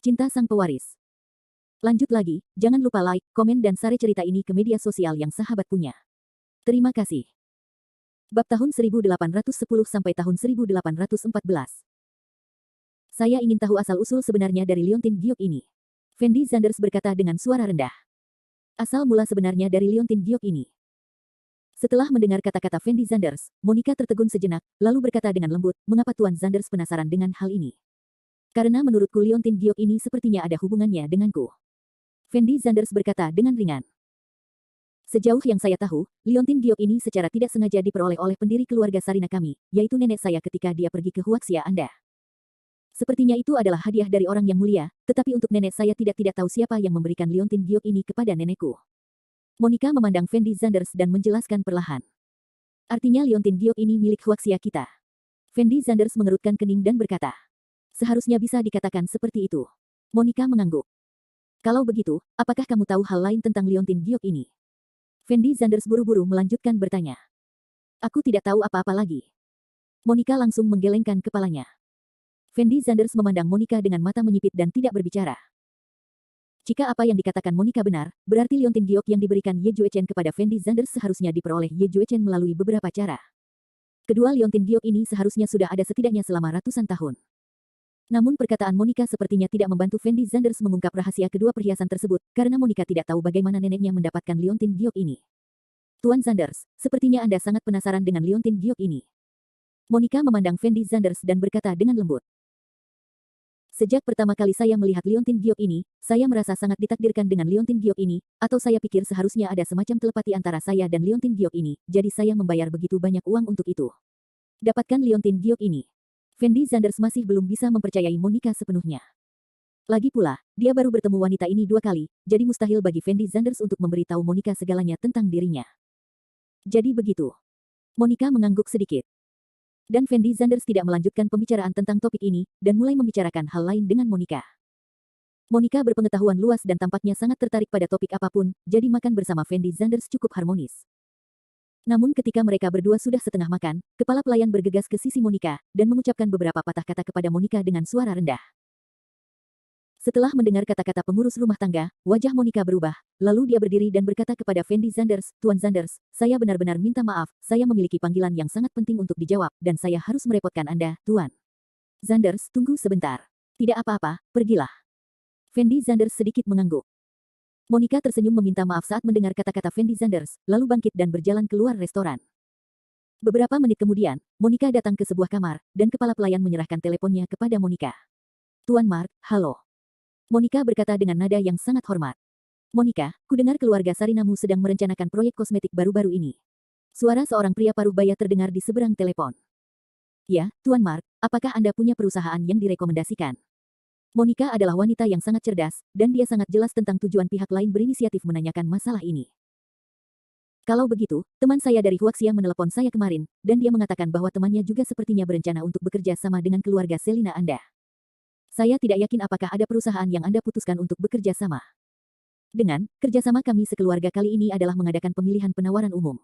Cinta Sang Pewaris. Lanjut lagi, jangan lupa like, komen dan share cerita ini ke media sosial yang sahabat punya. Terima kasih. Bab tahun 1810 sampai tahun 1814. Saya ingin tahu asal-usul sebenarnya dari liontin giok ini. Fendi Zanders berkata dengan suara rendah. Asal mula sebenarnya dari liontin giok ini. Setelah mendengar kata-kata Fendi Zanders, Monica tertegun sejenak, lalu berkata dengan lembut, mengapa Tuan Zanders penasaran dengan hal ini? Karena menurutku liontin giok ini sepertinya ada hubungannya denganku. Fendi Zanders berkata dengan ringan. Sejauh yang saya tahu, liontin giok ini secara tidak sengaja diperoleh oleh pendiri keluarga Sarina kami, yaitu nenek saya ketika dia pergi ke Huaxia Anda. Sepertinya itu adalah hadiah dari orang yang mulia, tetapi untuk nenek saya tidak tahu siapa yang memberikan liontin giok ini kepada nenekku. Monica memandang Fendi Zanders dan menjelaskan perlahan. Artinya liontin giok ini milik Huaxia kita. Fendi Zanders mengerutkan kening dan berkata. Seharusnya bisa dikatakan seperti itu. Monica mengangguk. Kalau begitu, apakah kamu tahu hal lain tentang liontin giok ini? Fendi Zanders buru-buru melanjutkan bertanya. Aku tidak tahu apa-apa lagi. Monica langsung menggelengkan kepalanya. Fendi Zanders memandang Monica dengan mata menyipit dan tidak berbicara. Jika apa yang dikatakan Monica benar, berarti liontin giok yang diberikan Ye Juechen kepada Fendi Zanders seharusnya diperoleh Ye Juechen melalui beberapa cara. Kedua liontin giok ini seharusnya sudah ada setidaknya selama ratusan tahun. Namun perkataan Monica sepertinya tidak membantu Fendi Zanders mengungkap rahasia kedua perhiasan tersebut, karena Monica tidak tahu bagaimana neneknya mendapatkan liontin giok ini. Tuan Zanders, sepertinya Anda sangat penasaran dengan liontin giok ini. Monica memandang Fendi Zanders dan berkata dengan lembut. Sejak pertama kali saya melihat liontin giok ini, saya merasa sangat ditakdirkan dengan liontin giok ini, atau saya pikir seharusnya ada semacam telepati antara saya dan liontin giok ini, jadi saya membayar begitu banyak uang untuk itu. Dapatkan liontin giok ini. Fendi Zanders masih belum bisa mempercayai Monica sepenuhnya. Lagi pula, dia baru bertemu wanita ini 2 kali, jadi mustahil bagi Fendi Zanders untuk memberitahu Monica segalanya tentang dirinya. Jadi begitu. Monica mengangguk sedikit. Dan Fendi Zanders tidak melanjutkan pembicaraan tentang topik ini, dan mulai membicarakan hal lain dengan Monica. Monica berpengetahuan luas dan tampaknya sangat tertarik pada topik apapun, jadi makan bersama Fendi Zanders cukup harmonis. Namun ketika mereka berdua sudah setengah makan, kepala pelayan bergegas ke sisi Monica, dan mengucapkan beberapa patah kata kepada Monica dengan suara rendah. Setelah mendengar kata-kata pengurus rumah tangga, wajah Monica berubah, lalu dia berdiri dan berkata kepada Fendi Zanders, Tuan Zanders, saya benar-benar minta maaf, saya memiliki panggilan yang sangat penting untuk dijawab, dan saya harus merepotkan Anda, Tuan. Zanders, tunggu sebentar. Tidak apa-apa, pergilah. Fendi Zanders sedikit mengangguk. Monica tersenyum meminta maaf saat mendengar kata-kata Fendi Zanders, lalu bangkit dan berjalan keluar restoran. Beberapa menit kemudian, Monica datang ke sebuah kamar, dan kepala pelayan menyerahkan teleponnya kepada Monica. Tuan Mark, halo. Monica berkata dengan nada yang sangat hormat. Monica, kudengar keluarga Sarinamu sedang merencanakan proyek kosmetik baru-baru ini. Suara seorang pria paruh baya terdengar di seberang telepon. Ya, Tuan Mark, apakah Anda punya perusahaan yang direkomendasikan? Monica adalah wanita yang sangat cerdas, dan dia sangat jelas tentang tujuan pihak lain berinisiatif menanyakan masalah ini. Kalau begitu, teman saya dari Huaxia menelepon saya kemarin, dan dia mengatakan bahwa temannya juga sepertinya berencana untuk bekerja sama dengan keluarga Selina Anda. Saya tidak yakin apakah ada perusahaan yang Anda putuskan untuk bekerja sama. Dengan, kerjasama kami sekeluarga kali ini adalah mengadakan pemilihan penawaran umum.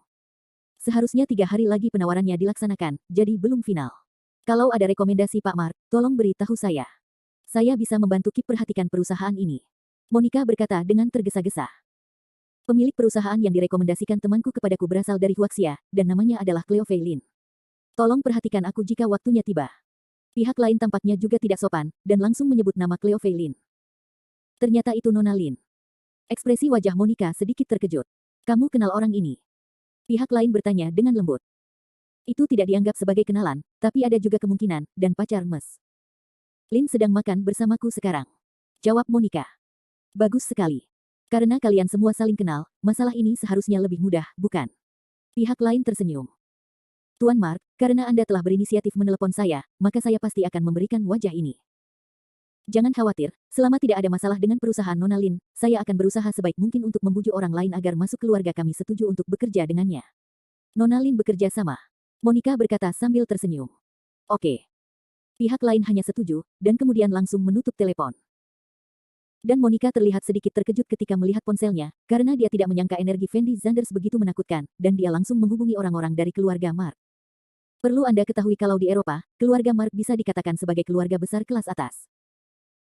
Seharusnya 3 hari lagi penawarannya dilaksanakan, jadi belum final. Kalau ada rekomendasi Pak Mark, tolong beritahu saya. Saya bisa membantu Kip perhatikan perusahaan ini. Monica berkata dengan tergesa-gesa. Pemilik perusahaan yang direkomendasikan temanku kepadaku berasal dari Huaxia, dan namanya adalah Cleo Fei Lin. Tolong perhatikan aku jika waktunya tiba. Pihak lain tampaknya juga tidak sopan, dan langsung menyebut nama Cleo Fei Lin. Ternyata itu Nona Lin. Ekspresi wajah Monica sedikit terkejut. Kamu kenal orang ini? Pihak lain bertanya dengan lembut. Itu tidak dianggap sebagai kenalan, tapi ada juga kemungkinan, dan pacar Mes. Lin sedang makan bersamaku sekarang. Jawab Monica. Bagus sekali. Karena kalian semua saling kenal, masalah ini seharusnya lebih mudah, bukan? Pihak lain tersenyum. Tuan Mark, karena Anda telah berinisiatif menelepon saya, maka saya pasti akan memberikan wajah ini. Jangan khawatir, selama tidak ada masalah dengan perusahaan Nona Lin, saya akan berusaha sebaik mungkin untuk membujuk orang lain agar masuk keluarga kami setuju untuk bekerja dengannya. Nona Lin bekerja sama. Monica berkata sambil tersenyum. Oke. Pihak lain hanya setuju, dan kemudian langsung menutup telepon. Dan Monica terlihat sedikit terkejut ketika melihat ponselnya, karena dia tidak menyangka energi Fendi Zanders begitu menakutkan, dan dia langsung menghubungi orang-orang dari keluarga Mark. Perlu Anda ketahui kalau di Eropa, keluarga Mark bisa dikatakan sebagai keluarga besar kelas atas.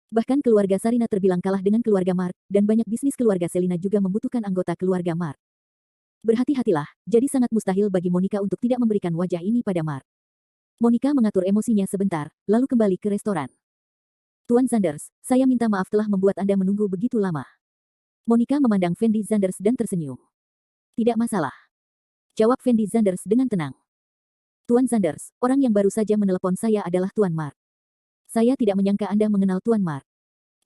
Bahkan keluarga Sarina terbilang kalah dengan keluarga Mark, dan banyak bisnis keluarga Selina juga membutuhkan anggota keluarga Mark. Berhati-hatilah, jadi sangat mustahil bagi Monica untuk tidak memberikan wajah ini pada Mark. Monica mengatur emosinya sebentar, lalu kembali ke restoran. Tuan Sanders, saya minta maaf telah membuat Anda menunggu begitu lama. Monica memandang Fendi Sanders dan tersenyum. Tidak masalah. Jawab Fendi Sanders dengan tenang. Tuan Sanders, orang yang baru saja menelepon saya adalah Tuan Mark. Saya tidak menyangka Anda mengenal Tuan Mark.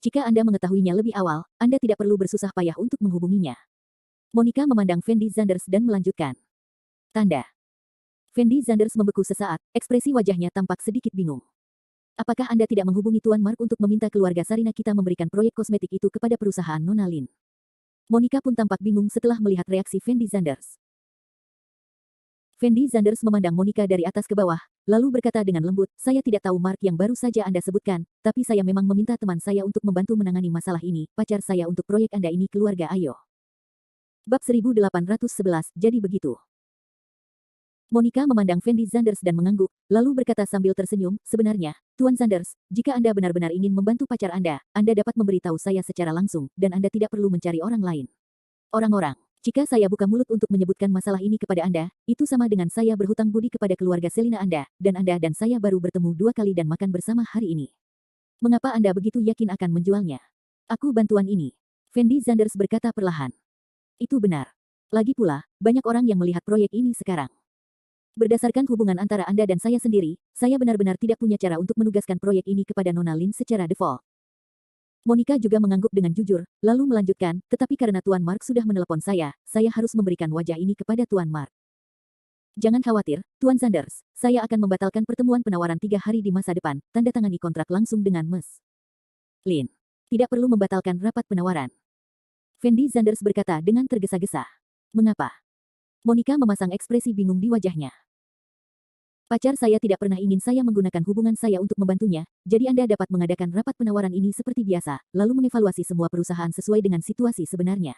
Jika Anda mengetahuinya lebih awal, Anda tidak perlu bersusah payah untuk menghubunginya. Monica memandang Fendi Sanders dan melanjutkan. Tanda. Fendi Sanders membeku sesaat, ekspresi wajahnya tampak sedikit bingung. Apakah Anda tidak menghubungi Tuan Mark untuk meminta keluarga Sarina kita memberikan proyek kosmetik itu kepada perusahaan Nona Lin? Monica pun tampak bingung setelah melihat reaksi Fendi Sanders. Fendi Sanders memandang Monica dari atas ke bawah, lalu berkata dengan lembut, saya tidak tahu Mark yang baru saja Anda sebutkan, tapi saya memang meminta teman saya untuk membantu menangani masalah ini, pacar saya untuk proyek Anda ini keluarga Ayo. Bab 1811, jadi begitu. Monica memandang Fendi Sanders dan mengangguk, lalu berkata sambil tersenyum, sebenarnya, Tuan Sanders, jika Anda benar-benar ingin membantu pacar Anda dapat memberitahu saya secara langsung, dan Anda tidak perlu mencari orang lain. Orang-orang. Jika saya buka mulut untuk menyebutkan masalah ini kepada Anda, itu sama dengan saya berhutang budi kepada keluarga Selina Anda dan saya baru bertemu 2 kali dan makan bersama hari ini. Mengapa Anda begitu yakin akan menjualnya? Aku bantuan ini. Fendi Sanders berkata perlahan. Itu benar. Lagi pula, banyak orang yang melihat proyek ini sekarang. Berdasarkan hubungan antara Anda dan saya sendiri, saya benar-benar tidak punya cara untuk menugaskan proyek ini kepada Nona Lin secara default. Monica juga mengangguk dengan jujur, lalu melanjutkan, tetapi karena Tuan Mark sudah menelepon saya harus memberikan wajah ini kepada Tuan Mark. Jangan khawatir, Tuan Sanders, saya akan membatalkan pertemuan penawaran 3 hari di masa depan, tanda tangani kontrak langsung dengan Ms. Lin. Tidak perlu membatalkan rapat penawaran. Fendi Sanders berkata dengan tergesa-gesa. Mengapa? Monica memasang ekspresi bingung di wajahnya. Pacar saya tidak pernah ingin saya menggunakan hubungan saya untuk membantunya, jadi Anda dapat mengadakan rapat penawaran ini seperti biasa, lalu mengevaluasi semua perusahaan sesuai dengan situasi sebenarnya.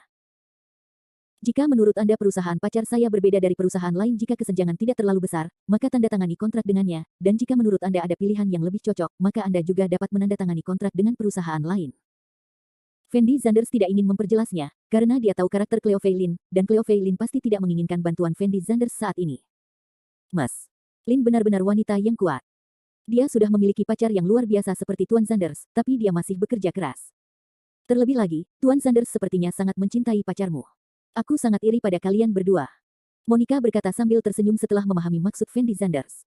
Jika menurut Anda perusahaan pacar saya berbeda dari perusahaan lain jika kesenjangan tidak terlalu besar, maka tanda tangani kontrak dengannya, dan jika menurut Anda ada pilihan yang lebih cocok, maka Anda juga dapat menandatangani kontrak dengan perusahaan lain. Fendi Sanders tidak ingin memperjelasnya, karena dia tahu karakter Cleo Fei Lin, dan Cleo Fei Lin pasti tidak menginginkan bantuan Fendi Sanders saat ini. Mas. Lin benar-benar wanita yang kuat. Dia sudah memiliki pacar yang luar biasa seperti Tuan Sanders, tapi dia masih bekerja keras. Terlebih lagi, Tuan Sanders sepertinya sangat mencintai pacarmu. Aku sangat iri pada kalian berdua. Monica berkata sambil tersenyum setelah memahami maksud Fendi Sanders.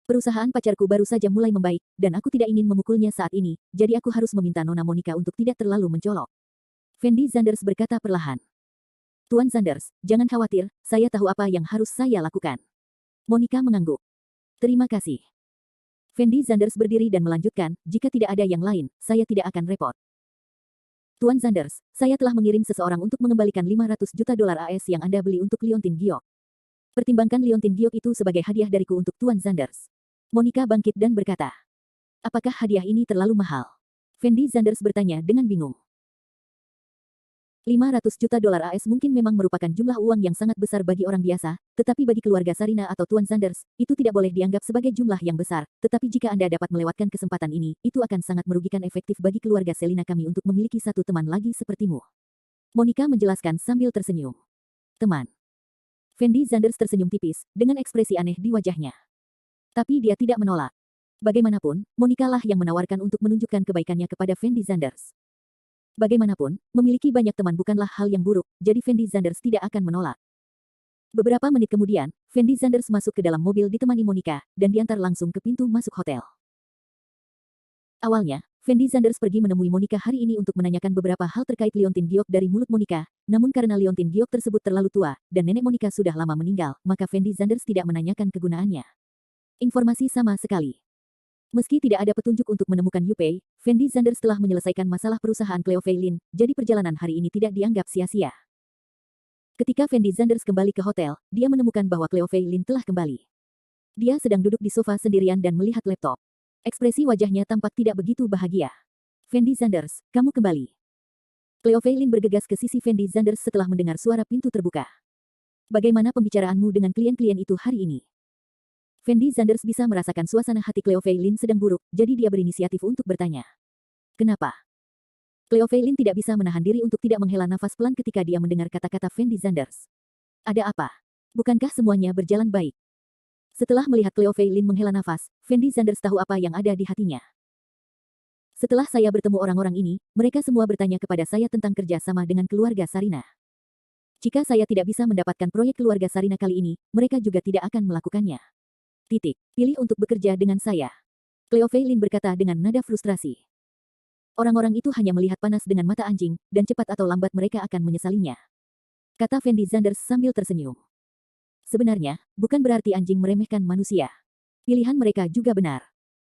Perusahaan pacarku baru saja mulai membaik, dan aku tidak ingin memukulnya saat ini, jadi aku harus meminta Nona Monica untuk tidak terlalu mencolok. Fendi Sanders berkata perlahan. Tuan Sanders, jangan khawatir, saya tahu apa yang harus saya lakukan. Monica mengangguk. Terima kasih. Fendi Sanders berdiri dan melanjutkan, jika tidak ada yang lain, saya tidak akan repot. Tuan Sanders, saya telah mengirim seseorang untuk mengembalikan 500 juta dolar AS yang Anda beli untuk Liontin Giok. Pertimbangkan Liontin Giok itu sebagai hadiah dariku untuk Tuan Sanders. Monica bangkit dan berkata, apakah hadiah ini terlalu mahal? Fendi Sanders bertanya dengan bingung. 500 juta dolar AS mungkin memang merupakan jumlah uang yang sangat besar bagi orang biasa, tetapi bagi keluarga Sarina atau Tuan Sanders, itu tidak boleh dianggap sebagai jumlah yang besar, tetapi jika Anda dapat melewatkan kesempatan ini, itu akan sangat merugikan efektif bagi keluarga Selina kami untuk memiliki satu teman lagi sepertimu. Monica menjelaskan sambil tersenyum. Teman. Fendi Sanders tersenyum tipis, dengan ekspresi aneh di wajahnya. Tapi dia tidak menolak. Bagaimanapun, Monica lah yang menawarkan untuk menunjukkan kebaikannya kepada Fendi Sanders. Bagaimanapun, memiliki banyak teman bukanlah hal yang buruk, jadi Fendi Sanders tidak akan menolak. Beberapa menit kemudian, Fendi Sanders masuk ke dalam mobil ditemani Monica, dan diantar langsung ke pintu masuk hotel. Awalnya, Fendi Sanders pergi menemui Monica hari ini untuk menanyakan beberapa hal terkait Liontin Giok dari mulut Monica, namun karena Liontin Giok tersebut terlalu tua, dan nenek Monica sudah lama meninggal, maka Fendi Sanders tidak menanyakan kegunaannya. Informasi sama sekali. Meski tidak ada petunjuk untuk menemukan Yupei, Fendi Sanders telah menyelesaikan masalah perusahaan Cleo Fei Lin, jadi perjalanan hari ini tidak dianggap sia-sia. Ketika Fendi Sanders kembali ke hotel, dia menemukan bahwa Cleo Fei Lin telah kembali. Dia sedang duduk di sofa sendirian dan melihat laptop. Ekspresi wajahnya tampak tidak begitu bahagia. Fendi Sanders, kamu kembali. Cleo Fei Lin bergegas ke sisi Fendi Sanders setelah mendengar suara pintu terbuka. Bagaimana pembicaraanmu dengan klien-klien itu hari ini? Fendi Sanders bisa merasakan suasana hati Cleo Fei Lin sedang buruk, jadi dia berinisiatif untuk bertanya. kenapa? Cleo Feilin tidak bisa menahan diri untuk tidak menghela nafas pelan ketika dia mendengar kata-kata Fendi Zanders. Ada apa? Bukankah semuanya berjalan baik? Setelah melihat Cleo Feilin menghela nafas, Fendi Zanders tahu apa yang ada di hatinya. Setelah saya bertemu orang-orang ini, mereka semua bertanya kepada saya tentang kerja sama dengan keluarga Sarina. Jika saya tidak bisa mendapatkan proyek keluarga Sarina kali ini, mereka juga tidak akan melakukannya. Pilih untuk bekerja dengan saya. Cleo Feilin berkata dengan nada frustrasi. Orang-orang itu hanya melihat panas dengan mata anjing, dan cepat atau lambat mereka akan menyesalinya. Kata Fendi Zanders sambil tersenyum. Sebenarnya, bukan berarti anjing meremehkan manusia. Pilihan mereka juga benar.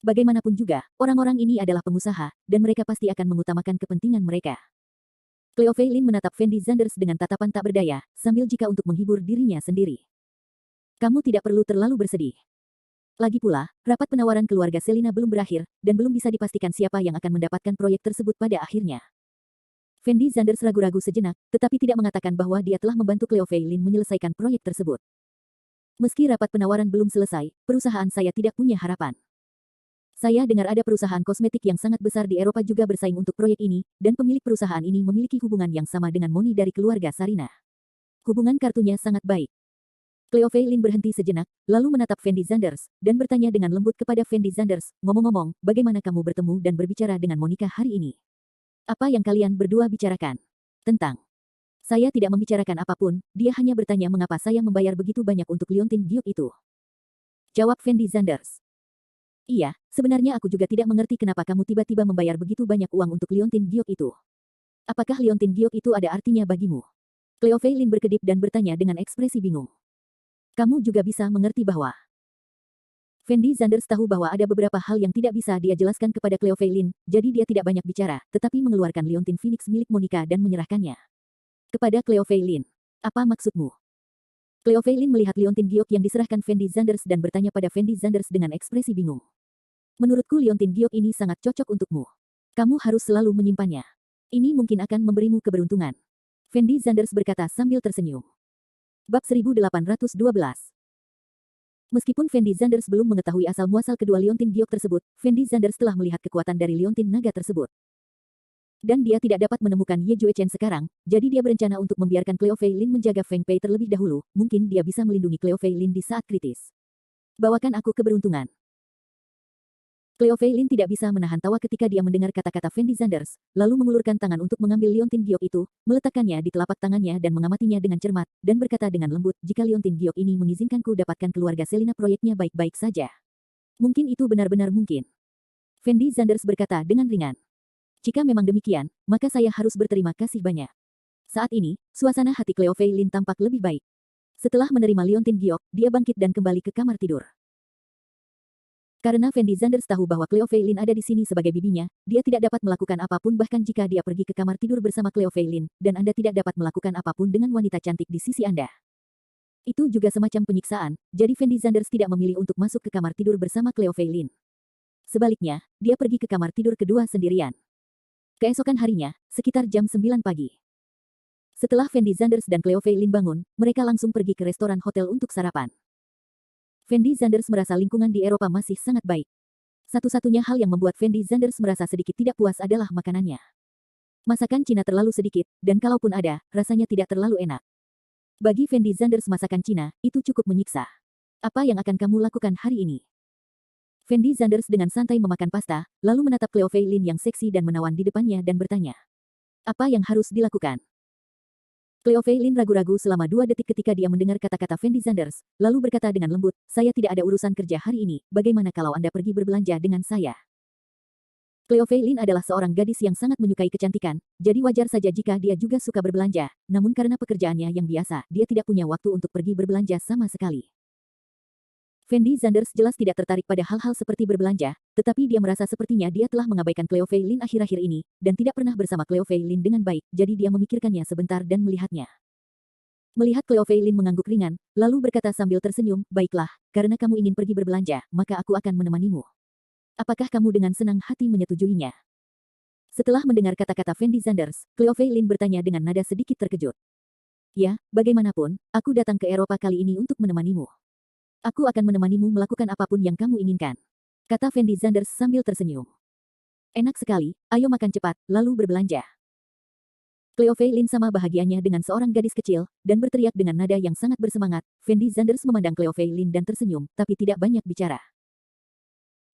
Bagaimanapun juga, orang-orang ini adalah pengusaha, dan mereka pasti akan mengutamakan kepentingan mereka. Cleo Feilin menatap Fendi Zanders dengan tatapan tak berdaya, sambil jika untuk menghibur dirinya sendiri. Kamu tidak perlu terlalu bersedih. Lagi pula, rapat penawaran keluarga Selina belum berakhir, dan belum bisa dipastikan siapa yang akan mendapatkan proyek tersebut pada akhirnya. Fendi Zanders ragu-ragu sejenak, tetapi tidak mengatakan bahwa dia telah membantu Cleo Feilin menyelesaikan proyek tersebut. Meski rapat penawaran belum selesai, perusahaan saya tidak punya harapan. Saya dengar ada perusahaan kosmetik yang sangat besar di Eropa juga bersaing untuk proyek ini, dan pemilik perusahaan ini memiliki hubungan yang sama dengan Moni dari keluarga Sarina. Hubungan kartunya sangat baik. Cleo Feilin berhenti sejenak, lalu menatap Fendi Zanders, dan bertanya dengan lembut kepada Fendi Zanders, ngomong-ngomong, bagaimana kamu bertemu dan berbicara dengan Monica hari ini? Apa yang kalian berdua bicarakan? Tentang. Saya tidak membicarakan apapun, dia hanya bertanya mengapa saya membayar begitu banyak untuk liontin giok itu. Jawab Fendi Zanders. Iya, sebenarnya aku juga tidak mengerti kenapa kamu tiba-tiba membayar begitu banyak uang untuk liontin giok itu. Apakah liontin giok itu ada artinya bagimu? Cleo Feilin berkedip dan bertanya dengan ekspresi bingung. Kamu juga bisa mengerti bahwa Fendi Zanders tahu bahwa ada beberapa hal yang tidak bisa dia jelaskan kepada Cleo Feilin, jadi dia tidak banyak bicara, tetapi mengeluarkan liontin Phoenix milik Monica dan menyerahkannya kepada Cleo Feilin. Apa maksudmu? Cleo Feilin melihat liontin giok yang diserahkan Fendi Zanders dan bertanya pada Fendi Zanders dengan ekspresi bingung. Menurutku liontin giok ini sangat cocok untukmu. Kamu harus selalu menyimpannya. Ini mungkin akan memberimu keberuntungan. Fendi Zanders berkata sambil tersenyum. Bab 1812. Meskipun Fendi Zanders belum mengetahui asal-muasal kedua liontin giok tersebut, Fendi Zanders telah melihat kekuatan dari liontin naga tersebut. Dan dia tidak dapat menemukan Ye Jue Chen sekarang, jadi dia berencana untuk membiarkan Cleo Feilin menjaga Feng Pei terlebih dahulu, mungkin dia bisa melindungi Cleo Feilin di saat kritis. Bawakan aku keberuntungan. Cleo Feilin tidak bisa menahan tawa ketika dia mendengar kata-kata Fendi Zanders, lalu mengulurkan tangan untuk mengambil liontin giok itu, meletakkannya di telapak tangannya dan mengamatinya dengan cermat, dan berkata dengan lembut, jika liontin giok ini mengizinkanku dapatkan keluarga Selina proyeknya baik-baik saja. Mungkin itu benar-benar mungkin. Fendi Zanders berkata dengan ringan. Jika memang demikian, maka saya harus berterima kasih banyak. Saat ini, suasana hati Cleo Feilin tampak lebih baik. Setelah menerima liontin giok, dia bangkit dan kembali ke kamar tidur. Karena Fendi Zanders tahu bahwa Cleo Feilin ada di sini sebagai bibinya, dia tidak dapat melakukan apapun bahkan jika dia pergi ke kamar tidur bersama Cleo Feilin, dan Anda tidak dapat melakukan apapun dengan wanita cantik di sisi Anda. Itu juga semacam penyiksaan, jadi Fendi Zanders tidak memilih untuk masuk ke kamar tidur bersama Cleo Feilin. Sebaliknya, dia pergi ke kamar tidur kedua sendirian. Keesokan harinya, sekitar jam 9 pagi. Setelah Fendi Zanders dan Cleo Feilin bangun, mereka langsung pergi ke restoran hotel untuk sarapan. Fendi Zanders merasa lingkungan di Eropa masih sangat baik. Satu-satunya hal yang membuat Fendi Zanders merasa sedikit tidak puas adalah makanannya. Masakan Cina terlalu sedikit, dan kalaupun ada, rasanya tidak terlalu enak. Bagi Fendi Zanders masakan Cina, itu cukup menyiksa. Apa yang akan kamu lakukan hari ini? Fendi Zanders dengan santai memakan pasta, lalu menatap Cleo Feilin yang seksi dan menawan di depannya dan bertanya. Apa yang harus dilakukan? Cleo Feilin ragu-ragu selama 2 detik ketika dia mendengar kata-kata Fendi Zanders, lalu berkata dengan lembut, saya tidak ada urusan kerja hari ini, bagaimana kalau Anda pergi berbelanja dengan saya? Cleo Feilin adalah seorang gadis yang sangat menyukai kecantikan, jadi wajar saja jika dia juga suka berbelanja, namun karena pekerjaannya yang biasa, dia tidak punya waktu untuk pergi berbelanja sama sekali. Fendi Zanders jelas tidak tertarik pada hal-hal seperti berbelanja, tetapi dia merasa sepertinya dia telah mengabaikan Cleo Feilin akhir-akhir ini, dan tidak pernah bersama Cleo Feilin dengan baik, jadi dia memikirkannya sebentar dan melihatnya. Melihat Cleo Feilin mengangguk ringan, lalu berkata sambil tersenyum, baiklah, karena kamu ingin pergi berbelanja, maka aku akan menemanimu. Apakah kamu dengan senang hati menyetujuinya? Setelah mendengar kata-kata Fendi Zanders, Cleo Feilin bertanya dengan nada sedikit terkejut. Ya, bagaimanapun, aku datang ke Eropa kali ini untuk menemanimu. Aku akan menemanimu melakukan apapun yang kamu inginkan. Kata Fendi Zanders sambil tersenyum. Enak sekali, ayo makan cepat, lalu berbelanja. Cleo Fei Lin sama bahagianya dengan seorang gadis kecil, dan berteriak dengan nada yang sangat bersemangat. Fendi Zanders memandang Cleo Fei Lin dan tersenyum, tapi tidak banyak bicara.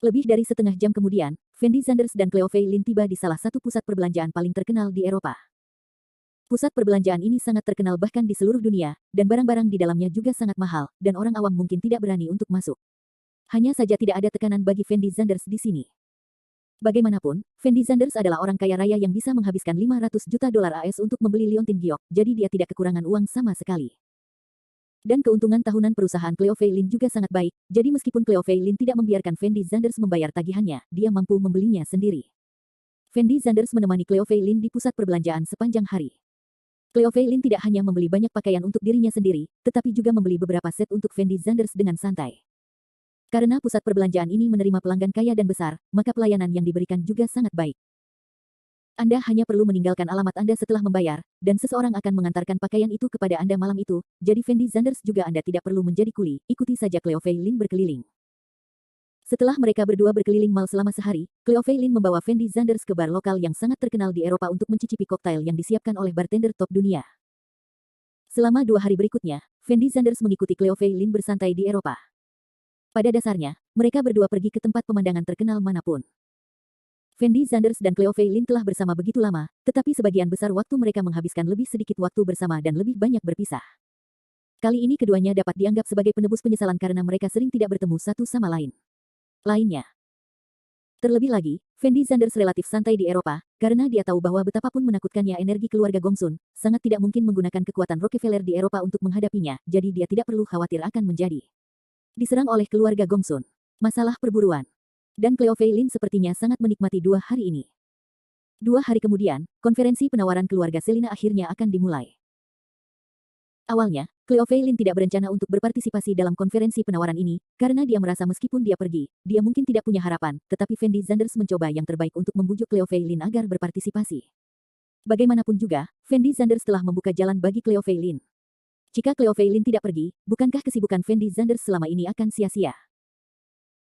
Lebih dari setengah jam kemudian, Fendi Zanders dan Cleo Fei Lin tiba di salah satu pusat perbelanjaan paling terkenal di Eropa. Pusat perbelanjaan ini sangat terkenal bahkan di seluruh dunia, dan barang-barang di dalamnya juga sangat mahal, dan orang awam mungkin tidak berani untuk masuk. Hanya saja tidak ada tekanan bagi Fendi Zanders di sini. Bagaimanapun, Fendi Zanders adalah orang kaya raya yang bisa menghabiskan 500 juta dolar AS untuk membeli Liontin Giok, jadi dia tidak kekurangan uang sama sekali. Dan keuntungan tahunan perusahaan Cleo Fei Lin juga sangat baik, jadi meskipun Cleo Fei Lin tidak membiarkan Fendi Zanders membayar tagihannya, dia mampu membelinya sendiri. Fendi Zanders menemani Cleo Fei Lin di pusat perbelanjaan sepanjang hari. Cleo Fei Lin tidak hanya membeli banyak pakaian untuk dirinya sendiri, tetapi juga membeli beberapa set untuk Fendi Zanders dengan santai. Karena pusat perbelanjaan ini menerima pelanggan kaya dan besar, maka pelayanan yang diberikan juga sangat baik. Anda hanya perlu meninggalkan alamat Anda setelah membayar, dan seseorang akan mengantarkan pakaian itu kepada Anda malam itu, jadi Fendi Zanders juga Anda tidak perlu menjadi kuli, ikuti saja Cleo Fei Lin berkeliling. Setelah mereka berdua berkeliling mal selama sehari, Cleo Fei Lin membawa Fendi Zanders ke bar lokal yang sangat terkenal di Eropa untuk mencicipi koktail yang disiapkan oleh bartender top dunia. Selama 2 hari berikutnya, Fendi Zanders mengikuti Cleo Fei Lin bersantai di Eropa. Pada dasarnya, mereka berdua pergi ke tempat pemandangan terkenal manapun. Fendi Zanders dan Cleo Fei Lin telah bersama begitu lama, tetapi sebagian besar waktu mereka menghabiskan lebih sedikit waktu bersama dan lebih banyak berpisah. Kali ini keduanya dapat dianggap sebagai penebus penyesalan karena mereka sering tidak bertemu satu sama lain. Terlebih lagi, Fendi Zanders relatif santai di Eropa, karena dia tahu bahwa betapapun menakutkannya energi keluarga Gongsun, sangat tidak mungkin menggunakan kekuatan Rockefeller di Eropa untuk menghadapinya, jadi dia tidak perlu khawatir akan menjadi diserang oleh keluarga Gongsun. Masalah perburuan. Dan Cleo Fei Lin sepertinya sangat menikmati 2 hari ini. 2 hari kemudian, konferensi penawaran keluarga Selina akhirnya akan dimulai. Awalnya, Cleo Fei Lin tidak berencana untuk berpartisipasi dalam konferensi penawaran ini, karena dia merasa meskipun dia pergi, dia mungkin tidak punya harapan, tetapi Fendi Zanders mencoba yang terbaik untuk membujuk Cleo Fei Lin agar berpartisipasi. Bagaimanapun juga, Fendi Zanders telah membuka jalan bagi Cleo Fei Lin. Jika Cleo Fei Lin tidak pergi, bukankah kesibukan Fendi Zanders selama ini akan sia-sia?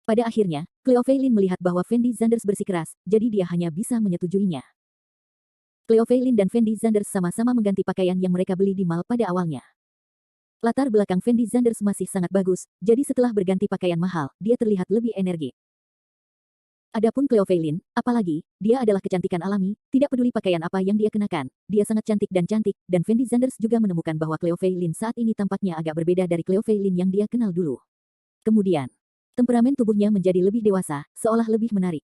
Pada akhirnya, Cleo Fei Lin melihat bahwa Fendi Zanders bersikeras, jadi dia hanya bisa menyetujuinya. Cleo Fei Lin dan Fendi Zanders sama-sama mengganti pakaian yang mereka beli di mal pada awalnya. Latar belakang Fendi Zanders masih sangat bagus, jadi setelah berganti pakaian mahal, dia terlihat lebih energik. Adapun Cleo Fei Lin, apalagi, dia adalah kecantikan alami, tidak peduli pakaian apa yang dia kenakan, dia sangat cantik, dan Fendi Zanders juga menemukan bahwa Cleo Fei Lin saat ini tampaknya agak berbeda dari Cleo Fei Lin yang dia kenal dulu. Kemudian, temperamen tubuhnya menjadi lebih dewasa, seolah lebih menarik.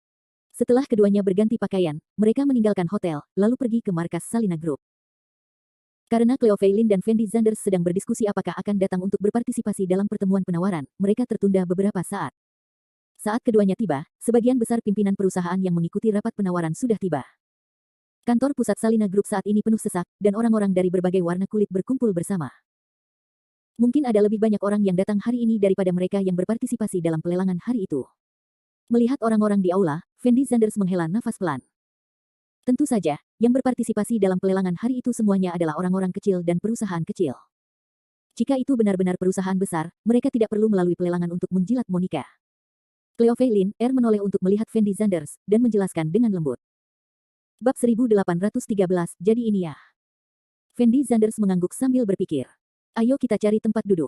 Setelah keduanya berganti pakaian, mereka meninggalkan hotel, lalu pergi ke markas Salina Group. Karena Cleo Fei Lin dan Fendi Zanders sedang berdiskusi apakah akan datang untuk berpartisipasi dalam pertemuan penawaran, mereka tertunda beberapa saat. Saat keduanya tiba, sebagian besar pimpinan perusahaan yang mengikuti rapat penawaran sudah tiba. Kantor pusat Salina Group saat ini penuh sesak, dan orang-orang dari berbagai warna kulit berkumpul bersama. Mungkin ada lebih banyak orang yang datang hari ini daripada mereka yang berpartisipasi dalam pelelangan hari itu. Melihat orang-orang di aula, Fendi Zanders menghela nafas pelan. Tentu saja, yang berpartisipasi dalam pelelangan hari itu semuanya adalah orang-orang kecil dan perusahaan kecil. Jika itu benar-benar perusahaan besar, mereka tidak perlu melalui pelelangan untuk menjilat Monica. Cleo Fei Lin menoleh untuk melihat Fendi Zanders, dan menjelaskan dengan lembut. Bab 1813, jadi ini ya. Fendi Zanders mengangguk sambil berpikir. Ayo kita cari tempat duduk.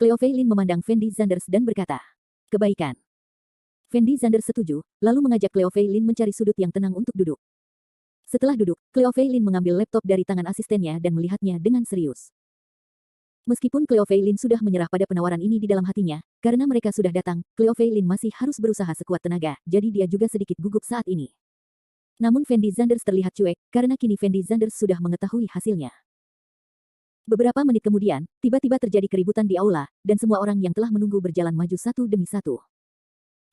Cleo Fei Lin memandang Fendi Zanders dan berkata. Kebaikan. Fendi Zanders setuju, lalu mengajak Cleo Fei Lin mencari sudut yang tenang untuk duduk. Setelah duduk, Cleo Fei Lin mengambil laptop dari tangan asistennya dan melihatnya dengan serius. Meskipun Cleo Fei Lin sudah menyerah pada penawaran ini di dalam hatinya, karena mereka sudah datang, Cleo Fei Lin masih harus berusaha sekuat tenaga, jadi dia juga sedikit gugup saat ini. Namun Fendi Zanders terlihat cuek, karena kini Fendi Zanders sudah mengetahui hasilnya. Beberapa menit kemudian, tiba-tiba terjadi keributan di aula, dan semua orang yang telah menunggu berjalan maju satu demi satu.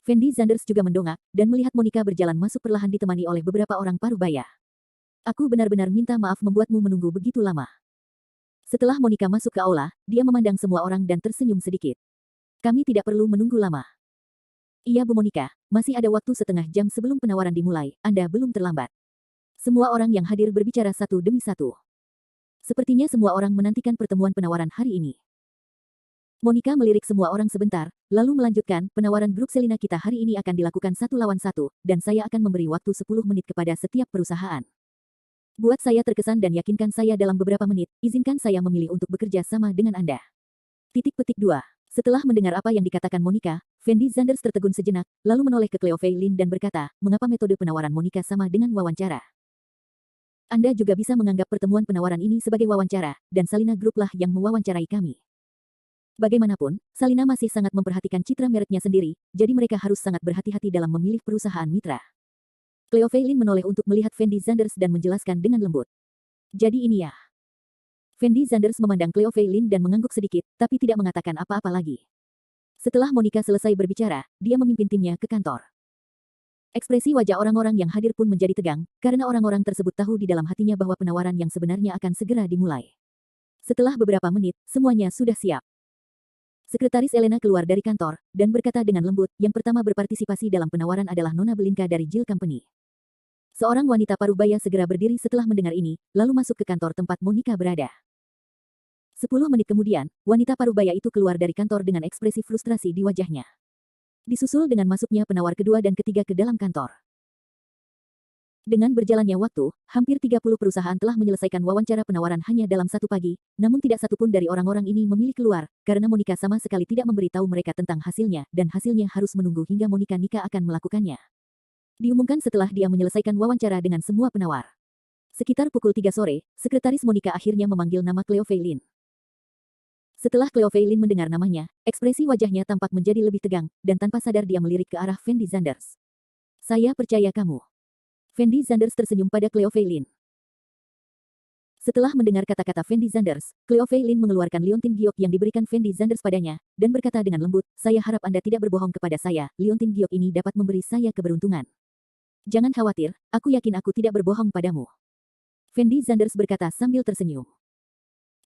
Fendi Zanders juga mendongak, dan melihat Monica berjalan masuk perlahan ditemani oleh beberapa orang parubaya. Aku benar-benar minta maaf membuatmu menunggu begitu lama. Setelah Monica masuk ke aula, dia memandang semua orang dan tersenyum sedikit. Kami tidak perlu menunggu lama. Iya Bu Monica, masih ada waktu setengah jam sebelum penawaran dimulai, Anda belum terlambat. Semua orang yang hadir berbicara satu demi satu. Sepertinya semua orang menantikan pertemuan penawaran hari ini. Monica melirik semua orang sebentar, lalu melanjutkan, penawaran grup Selina kita hari ini akan dilakukan 1 lawan 1, dan saya akan memberi waktu 10 menit kepada setiap perusahaan. Buat saya terkesan dan yakinkan saya dalam beberapa menit, izinkan saya memilih untuk bekerja sama dengan Anda. Titik petik 2. Setelah mendengar apa yang dikatakan Monica, Fendi Zanders tertegun sejenak, lalu menoleh ke Cleo Feilin dan berkata, mengapa metode penawaran Monica sama dengan wawancara? Anda juga bisa menganggap pertemuan penawaran ini sebagai wawancara, dan Salina Group lah yang mewawancarai kami. Bagaimanapun, Salina masih sangat memperhatikan citra mereknya sendiri, jadi mereka harus sangat berhati-hati dalam memilih perusahaan mitra. Cleo Feilin menoleh untuk melihat Fendi Zanders dan menjelaskan dengan lembut. Jadi ini ya. Fendi Zanders memandang Cleo Feilin dan mengangguk sedikit, tapi tidak mengatakan apa-apa lagi. Setelah Monica selesai berbicara, dia memimpin timnya ke kantor. Ekspresi wajah orang-orang yang hadir pun menjadi tegang, karena orang-orang tersebut tahu di dalam hatinya bahwa penawaran yang sebenarnya akan segera dimulai. Setelah beberapa menit, semuanya sudah siap. Sekretaris Elena keluar dari kantor, dan berkata dengan lembut, yang pertama berpartisipasi dalam penawaran adalah Nona Belinka dari Jill Company. Seorang wanita parubaya segera berdiri setelah mendengar ini, lalu masuk ke kantor tempat Monica berada. 10 menit kemudian, wanita parubaya itu keluar dari kantor dengan ekspresi frustrasi di wajahnya. Disusul dengan masuknya penawar kedua dan ketiga ke dalam kantor. Dengan berjalannya waktu, hampir 30 perusahaan telah menyelesaikan wawancara penawaran hanya dalam satu pagi, namun tidak satupun dari orang-orang ini memilih keluar, karena Monica sama sekali tidak memberitahu mereka tentang hasilnya, dan hasilnya harus menunggu hingga Monica nikah akan melakukannya. Diumumkan setelah dia menyelesaikan wawancara dengan semua penawar. Sekitar pukul 3 sore, sekretaris Monica akhirnya memanggil nama Cleo Feilin. Setelah Cleo Feilin mendengar namanya, ekspresi wajahnya tampak menjadi lebih tegang, dan tanpa sadar dia melirik ke arah Fendi Zanders. Saya percaya kamu. Fendi Zanders tersenyum pada Cleo Feilin. Setelah mendengar kata-kata Fendi Zanders, Cleo Feilin mengeluarkan liontin giok yang diberikan Fendi Zanders padanya, dan berkata dengan lembut, saya harap Anda tidak berbohong kepada saya, liontin giok ini dapat memberi saya keberuntungan. Jangan khawatir, aku yakin aku tidak berbohong padamu. Fendi Zanders berkata sambil tersenyum.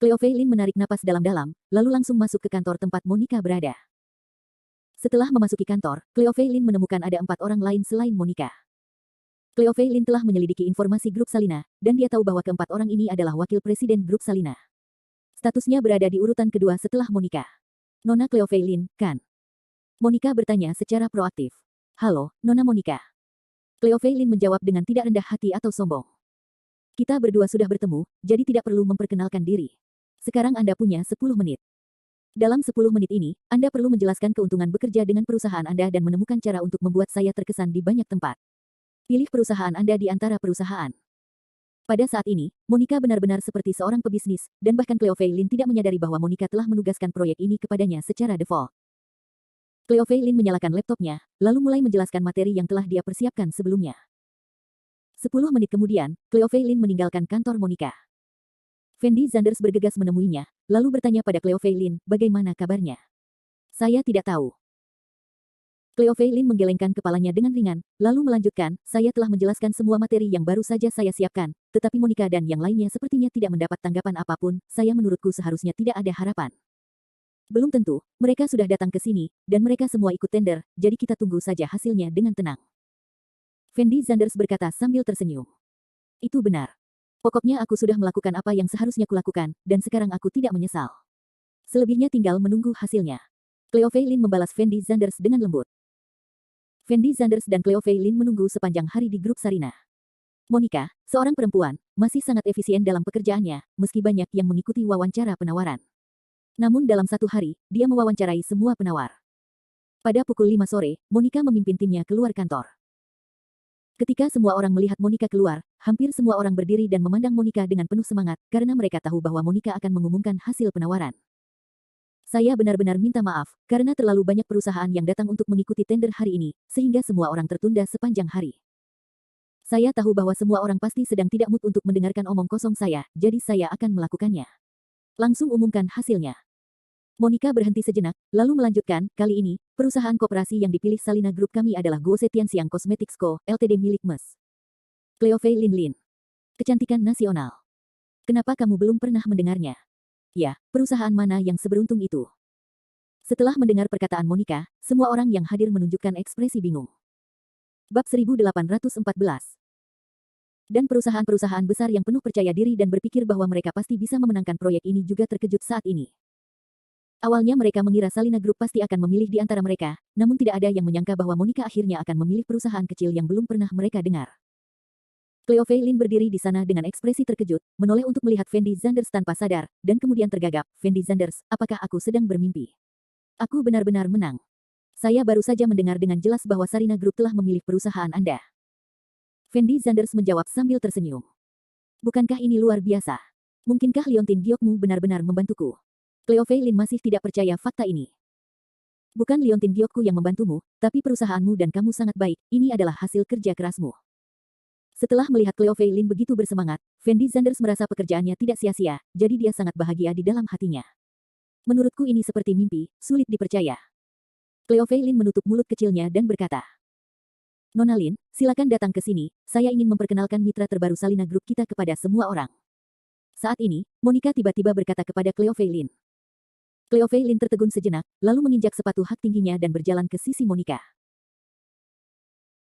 Cleo Feilin menarik napas dalam-dalam, lalu langsung masuk ke kantor tempat Monica berada. Setelah memasuki kantor, Cleo Feilin menemukan ada 4 orang lain selain Monica. Cleo Feilin telah menyelidiki informasi grup Salina, dan dia tahu bahwa keempat orang ini adalah wakil presiden grup Salina. Statusnya berada di urutan kedua setelah Monica. Nona Cleo Feilin, kan? Monica bertanya secara proaktif. Halo, Nona Monica. Cleo Feilin menjawab dengan tidak rendah hati atau sombong. Kita berdua sudah bertemu, jadi tidak perlu memperkenalkan diri. Sekarang Anda punya 10 menit. Dalam 10 menit ini, Anda perlu menjelaskan keuntungan bekerja dengan perusahaan Anda dan menemukan cara untuk membuat saya terkesan di banyak tempat. Pilih perusahaan Anda di antara perusahaan. Pada saat ini, Monica benar-benar seperti seorang pebisnis, dan bahkan Cleo Feilin tidak menyadari bahwa Monica telah menugaskan proyek ini kepadanya secara default. Cleo Feilin menyalakan laptopnya, lalu mulai menjelaskan materi yang telah dia persiapkan sebelumnya. 10 menit kemudian, Cleo Feilin meninggalkan kantor Monica. Fendi Zanders bergegas menemuinya, lalu bertanya pada Cleo Feilin, bagaimana kabarnya? Saya tidak tahu. Cleo Feilin menggelengkan kepalanya dengan ringan, lalu melanjutkan, saya telah menjelaskan semua materi yang baru saja saya siapkan, tetapi Monica dan yang lainnya sepertinya tidak mendapat tanggapan apapun, menurutku seharusnya tidak ada harapan. Belum tentu, mereka sudah datang ke sini, dan mereka semua ikut tender, jadi kita tunggu saja hasilnya dengan tenang. Fendi Zanders berkata sambil tersenyum. Itu benar. Pokoknya aku sudah melakukan apa yang seharusnya kulakukan, dan sekarang aku tidak menyesal. Selebihnya tinggal menunggu hasilnya. Cleo Feilin membalas Fendi Zanders dengan lembut. Fendi Zanders dan Cleo Feilin menunggu sepanjang hari di grup Sarina. Monica, seorang perempuan, masih sangat efisien dalam pekerjaannya, meski banyak yang mengikuti wawancara penawaran. Namun dalam satu hari, dia mewawancarai semua penawar. Pada pukul 5 sore, Monica memimpin timnya keluar kantor. Ketika semua orang melihat Monica keluar, hampir semua orang berdiri dan memandang Monica dengan penuh semangat, karena mereka tahu bahwa Monica akan mengumumkan hasil penawaran. Saya benar-benar minta maaf, karena terlalu banyak perusahaan yang datang untuk mengikuti tender hari ini, sehingga semua orang tertunda sepanjang hari. Saya tahu bahwa semua orang pasti sedang tidak mood untuk mendengarkan omong kosong saya, jadi saya akan melakukannya. Langsung umumkan hasilnya. Monica berhenti sejenak, lalu melanjutkan, kali ini, perusahaan koperasi yang dipilih Salina Group kami adalah Guose Tianxiang Cosmetics Co., Ltd. milik Ms. Cleo Feilin Lin. Kecantikan nasional. Kenapa kamu belum pernah mendengarnya? Ya, perusahaan mana yang seberuntung itu? Setelah mendengar perkataan Monica, semua orang yang hadir menunjukkan ekspresi bingung. Bab 1814. Dan perusahaan-perusahaan besar yang penuh percaya diri dan berpikir bahwa mereka pasti bisa memenangkan proyek ini juga terkejut saat ini. Awalnya mereka mengira Salina Group pasti akan memilih di antara mereka, namun tidak ada yang menyangka bahwa Monica akhirnya akan memilih perusahaan kecil yang belum pernah mereka dengar. Cleo Fei Lin berdiri di sana dengan ekspresi terkejut, menoleh untuk melihat Fendi Zanders tanpa sadar, dan kemudian tergagap. Fendi Zanders, apakah aku sedang bermimpi? Aku benar-benar menang. Saya baru saja mendengar dengan jelas bahwa Sarina Group telah memilih perusahaan Anda. Fendi Zanders menjawab sambil tersenyum. Bukankah ini luar biasa? Mungkinkah Liontin Giokmu benar-benar membantuku? Cleo Fei Lin masih tidak percaya fakta ini. Bukan Liontin Giokku yang membantumu, tapi perusahaanmu dan kamu sangat baik, ini adalah hasil kerja kerasmu. Setelah melihat Cleo Fei Lin begitu bersemangat, Fendi Zanders merasa pekerjaannya tidak sia-sia, jadi dia sangat bahagia di dalam hatinya. Menurutku ini seperti mimpi, sulit dipercaya. Cleo Fei Lin menutup mulut kecilnya dan berkata, Nona Lin, silakan datang ke sini, saya ingin memperkenalkan mitra terbaru Salina Group kita kepada semua orang. Saat ini, Monica tiba-tiba berkata kepada Cleo Fei Lin. Cleo Fei Lin tertegun sejenak, lalu menginjak sepatu hak tingginya dan berjalan ke sisi Monica.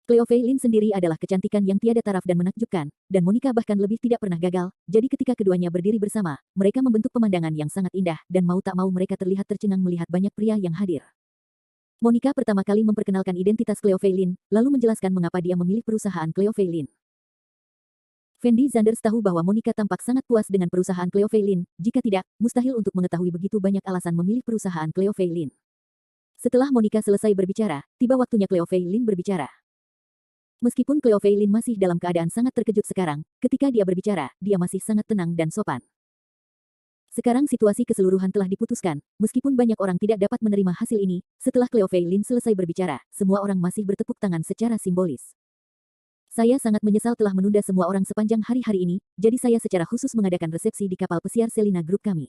Cleo Fei Lin sendiri adalah kecantikan yang tiada taraf dan menakjubkan, dan Monica bahkan lebih tidak pernah gagal, jadi ketika keduanya berdiri bersama, mereka membentuk pemandangan yang sangat indah, dan mau tak mau mereka terlihat tercengang melihat banyak pria yang hadir. Monica pertama kali memperkenalkan identitas Cleo Fei Lin, lalu menjelaskan mengapa dia memilih perusahaan Cleo Fei Lin. Fendi Zanders tahu bahwa Monica tampak sangat puas dengan perusahaan Cleo Fei Lin, jika tidak, mustahil untuk mengetahui begitu banyak alasan memilih perusahaan Cleo Fei Lin. Setelah Monica selesai berbicara, tiba waktunya Cleo Fei Lin berbicara. Meskipun Cleo Fei Lin masih dalam keadaan sangat terkejut sekarang, ketika dia berbicara, dia masih sangat tenang dan sopan. Sekarang situasi keseluruhan telah diputuskan, meskipun banyak orang tidak dapat menerima hasil ini, setelah Cleo Fei Lin selesai berbicara, semua orang masih bertepuk tangan secara simbolis. Saya sangat menyesal telah menunda semua orang sepanjang hari-hari ini, jadi saya secara khusus mengadakan resepsi di kapal pesiar Selina Group kami.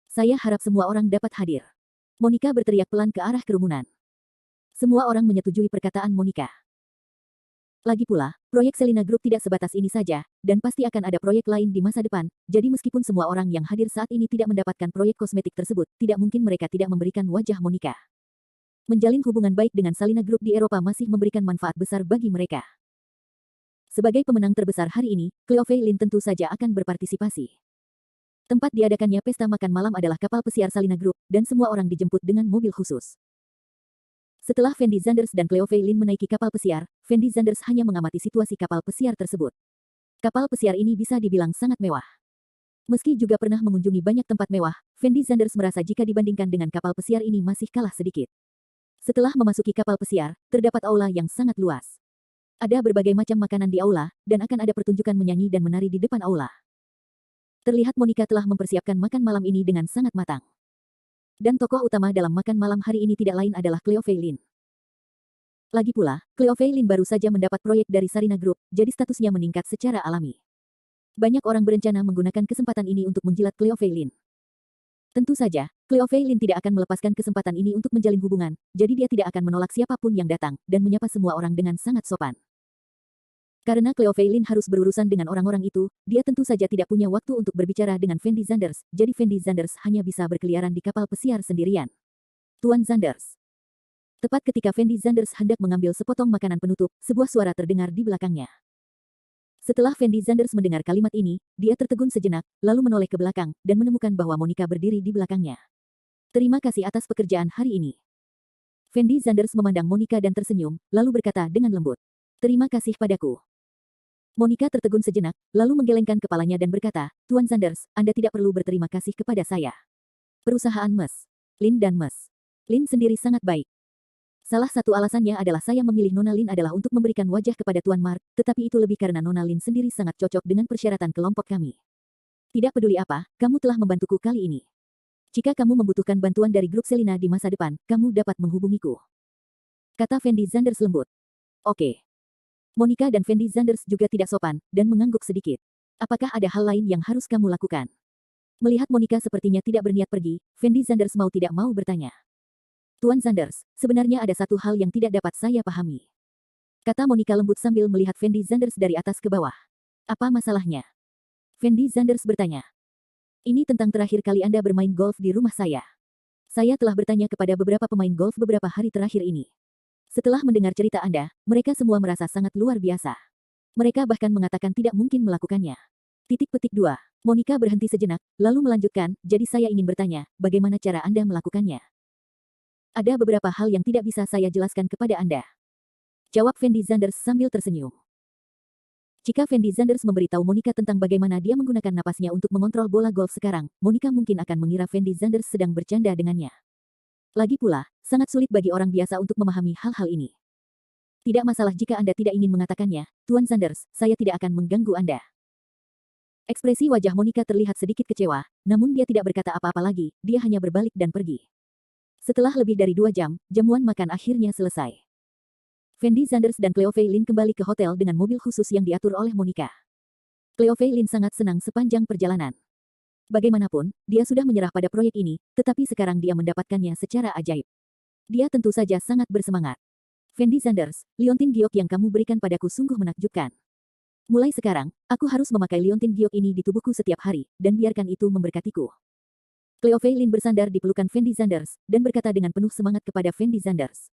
Saya harap semua orang dapat hadir. Monica berteriak pelan ke arah kerumunan. Semua orang menyetujui perkataan Monica. Lagi pula, proyek Selina Group tidak sebatas ini saja, dan pasti akan ada proyek lain di masa depan, jadi meskipun semua orang yang hadir saat ini tidak mendapatkan proyek kosmetik tersebut, tidak mungkin mereka tidak memberikan wajah Monica. Menjalin hubungan baik dengan Salina Group di Eropa masih memberikan manfaat besar bagi mereka. Sebagai pemenang terbesar hari ini, Cleo Fei Lin tentu saja akan berpartisipasi. Tempat diadakannya pesta makan malam adalah kapal pesiar Salina Group, dan semua orang dijemput dengan mobil khusus. Setelah Fendi Zanders dan Cleo Fei Lin menaiki kapal pesiar, Fendi Zanders hanya mengamati situasi kapal pesiar tersebut. Kapal pesiar ini bisa dibilang sangat mewah. Meski juga pernah mengunjungi banyak tempat mewah, Fendi Zanders merasa jika dibandingkan dengan kapal pesiar ini masih kalah sedikit. Setelah memasuki kapal pesiar, terdapat aula yang sangat luas. Ada berbagai macam makanan di aula, dan akan ada pertunjukan menyanyi dan menari di depan aula. Terlihat Monica telah mempersiapkan makan malam ini dengan sangat matang. Dan tokoh utama dalam makan malam hari ini tidak lain adalah Cleo Fei Lin. Lagi pula, Cleo Fei Lin baru saja mendapat proyek dari Sarina Group, jadi statusnya meningkat secara alami. Banyak orang berencana menggunakan kesempatan ini untuk menjilat Cleo Fei Lin. Tentu saja, Cleo Fei Lin tidak akan melepaskan kesempatan ini untuk menjalin hubungan, jadi dia tidak akan menolak siapapun yang datang, dan menyapa semua orang dengan sangat sopan. Karena Cleo Fei Lin harus berurusan dengan orang-orang itu, dia tentu saja tidak punya waktu untuk berbicara dengan Fendi Zanders, jadi Fendi Zanders hanya bisa berkeliaran di kapal pesiar sendirian. Tuan Zanders. Tepat ketika Fendi Zanders hendak mengambil sepotong makanan penutup, sebuah suara terdengar di belakangnya. Setelah Fendi Zanders mendengar kalimat ini, dia tertegun sejenak, lalu menoleh ke belakang, dan menemukan bahwa Monica berdiri di belakangnya. Terima kasih atas pekerjaan hari ini. Fendi Zanders memandang Monica dan tersenyum, lalu berkata dengan lembut. Terima kasih padaku. Monica tertegun sejenak, lalu menggelengkan kepalanya dan berkata, Tuan Zanders, Anda tidak perlu berterima kasih kepada saya. Perusahaan Mes. Lin dan Mes. Lin sendiri sangat baik. Salah satu alasannya adalah saya memilih Nona Lin adalah untuk memberikan wajah kepada Tuan Mark, tetapi itu lebih karena Nona Lin sendiri sangat cocok dengan persyaratan kelompok kami. Tidak peduli apa, kamu telah membantuku kali ini. Jika kamu membutuhkan bantuan dari grup Selina di masa depan, kamu dapat menghubungiku. Kata Fendi Zanders lembut. Oke. Monica dan Fendi Zanders juga tidak sopan, dan mengangguk sedikit. Apakah ada hal lain yang harus kamu lakukan? Melihat Monica sepertinya tidak berniat pergi, Fendi Zanders mau tidak mau bertanya. Tuan Zanders, sebenarnya ada satu hal yang tidak dapat saya pahami. Kata Monica lembut sambil melihat Fendi Zanders dari atas ke bawah. Apa masalahnya? Fendi Zanders bertanya. Ini tentang terakhir kali Anda bermain golf di rumah saya. Saya telah bertanya kepada beberapa pemain golf beberapa hari terakhir ini. Setelah mendengar cerita Anda, mereka semua merasa sangat luar biasa. Mereka bahkan mengatakan tidak mungkin melakukannya. 2. Monica berhenti sejenak, lalu melanjutkan, jadi saya ingin bertanya, bagaimana cara Anda melakukannya? Ada beberapa hal yang tidak bisa saya jelaskan kepada Anda. Jawab Fendi Zanders sambil tersenyum. Jika Fendi Zanders memberitahu Monica tentang bagaimana dia menggunakan napasnya untuk mengontrol bola golf sekarang, Monica mungkin akan mengira Fendi Zanders sedang bercanda dengannya. Lagi pula, sangat sulit bagi orang biasa untuk memahami hal-hal ini. Tidak masalah jika Anda tidak ingin mengatakannya, Tuan Zanders, saya tidak akan mengganggu Anda. Ekspresi wajah Monica terlihat sedikit kecewa, namun dia tidak berkata apa-apa lagi, dia hanya berbalik dan pergi. Setelah lebih dari 2 jam, jamuan makan akhirnya selesai. Fendi Zanders dan Cleo Fei Lin kembali ke hotel dengan mobil khusus yang diatur oleh Monica. Cleo Fei Lin sangat senang sepanjang perjalanan. Bagaimanapun, dia sudah menyerah pada proyek ini, tetapi sekarang dia mendapatkannya secara ajaib. Dia tentu saja sangat bersemangat. Fendi Zanders, liontin giok yang kamu berikan padaku sungguh menakjubkan. Mulai sekarang, aku harus memakai liontin giok ini di tubuhku setiap hari, dan biarkan itu memberkatiku. Cleo Fei Lin bersandar di pelukan Fendi Zanders, dan berkata dengan penuh semangat kepada Fendi Zanders.